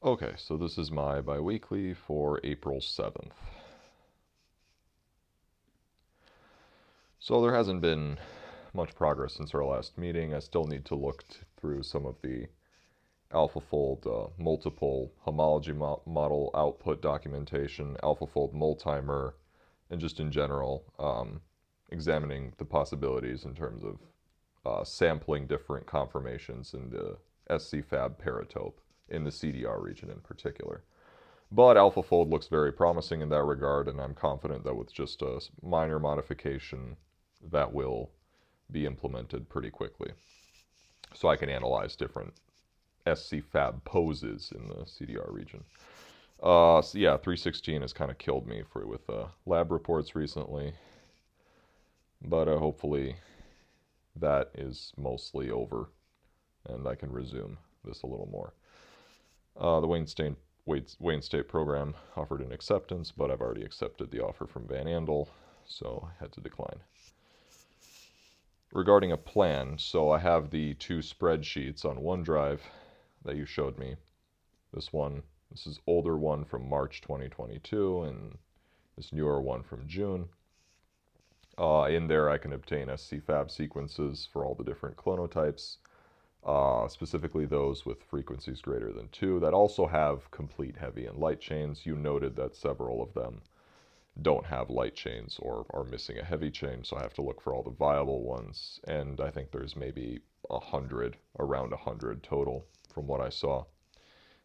Okay, so this is my biweekly for April 7th. So there hasn't been much progress since our last meeting. I still need to look through some of the AlphaFold multiple homology model output documentation, AlphaFold multimer, and just in general, examining the possibilities in terms of sampling different conformations in the SCFAB paratope in the CDR region in particular. But AlphaFold looks very promising in that regard, and I'm confident that with just a minor modification, that will be implemented pretty quickly. So I can analyze different SCFAB poses in the CDR region. So yeah, 316 has kind of killed me with lab reports recently, but hopefully that is mostly over, and I can resume this a little more. The Wayne State program offered an acceptance, but I've already accepted the offer from Van Andel, so I had to decline. Regarding a plan, so I have the two spreadsheets on OneDrive that you showed me. This is older one from March 2022, and this newer one from June. In there I can obtain SCFAB sequences for all the different clonotypes, specifically those with frequencies greater than 2 that also have complete heavy and light chains. You noted that several of them don't have light chains or are missing a heavy chain, so I have to look for all the viable ones, and I think there's maybe around 100 total from what I saw.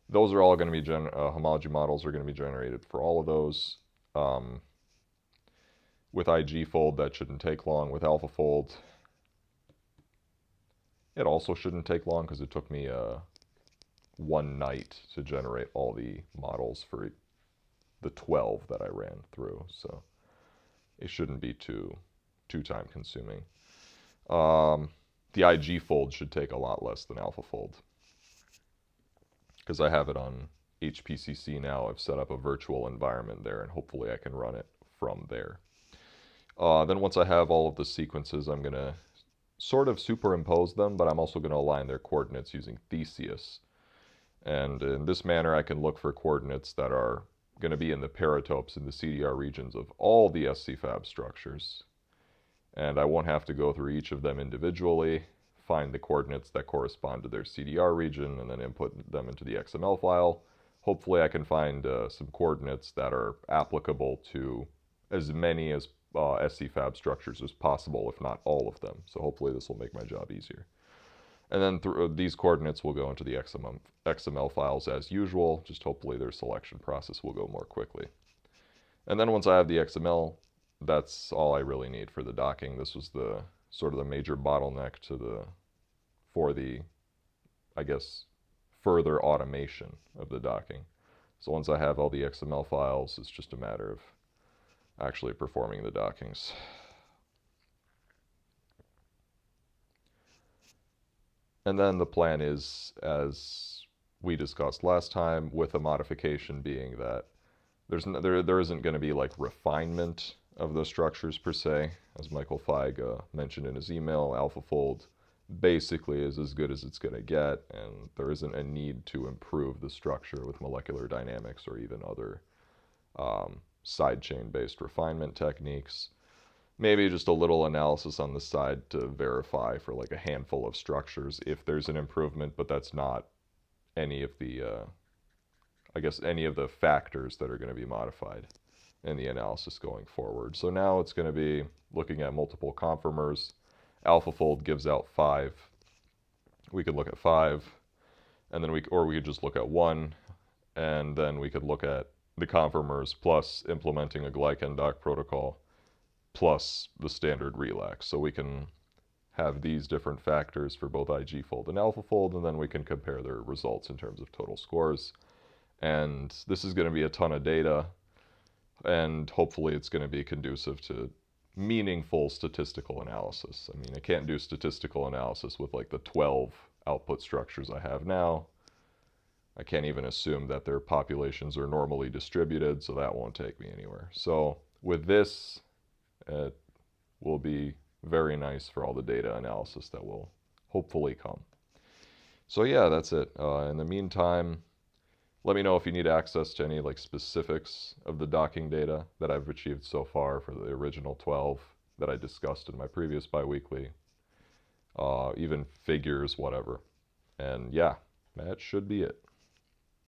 Those are all going to be homology models are going to be generated for all of those. With IgFold, that shouldn't take long. With AlphaFold, it also shouldn't take long because it took me one night to generate all the models for the 12 that I ran through, so it shouldn't be too time consuming. The IgFold should take a lot less than AlphaFold because I have it on HPCC now. I've set up a virtual environment there, and hopefully I can run it from there. Then once I have all of the sequences, I'm going to sort of superimpose them, but I'm also going to align their coordinates using Theseus. And in this manner, I can look for coordinates that are going to be in the paratopes in the CDR regions of all the SCFAB structures. And I won't have to go through each of them individually, find the coordinates that correspond to their CDR region, and then input them into the XML file. Hopefully I can find some coordinates that are applicable to as many as SCFAB structures as possible, if not all of them. So hopefully this will make my job easier. And then these coordinates will go into the XML files as usual, just hopefully their selection process will go more quickly. And then once I have the XML, that's all I really need for the docking. This was the sort of the major bottleneck for the, I guess, further automation of the docking. So once I have all the XML files, it's just a matter of actually performing the dockings. And then the plan is, as we discussed last time, with a modification being that there isn't going to be like refinement of the structures per se. As Michael Feig mentioned in his email, AlphaFold basically is as good as it's going to get, and there isn't a need to improve the structure with molecular dynamics or even other sidechain based refinement techniques. Maybe just a little analysis on the side to verify for like a handful of structures if there's an improvement, but that's not any of the, I guess, any of the factors that are going to be modified in the analysis going forward. So now it's going to be looking at multiple conformers. AlphaFold gives out 5. We could look at 5, and then we could just look at 1, and then we could look at the conformers plus implementing a glycan dock protocol plus the standard relax. So we can have these different factors for both IgFold and AlphaFold, and then we can compare their results in terms of total scores. And this is going to be a ton of data, and hopefully it's going to be conducive to meaningful statistical analysis. I mean, I can't do statistical analysis with like the 12 output structures I have now. I can't even assume that their populations are normally distributed, so that won't take me anywhere. So with this, it will be very nice for all the data analysis that will hopefully come. So yeah, that's it. In the meantime, Let me know if you need access to any like specifics of the docking data that I've achieved so far for the original 12 that I discussed in my previous biweekly, even figures, whatever. And yeah, that should be it.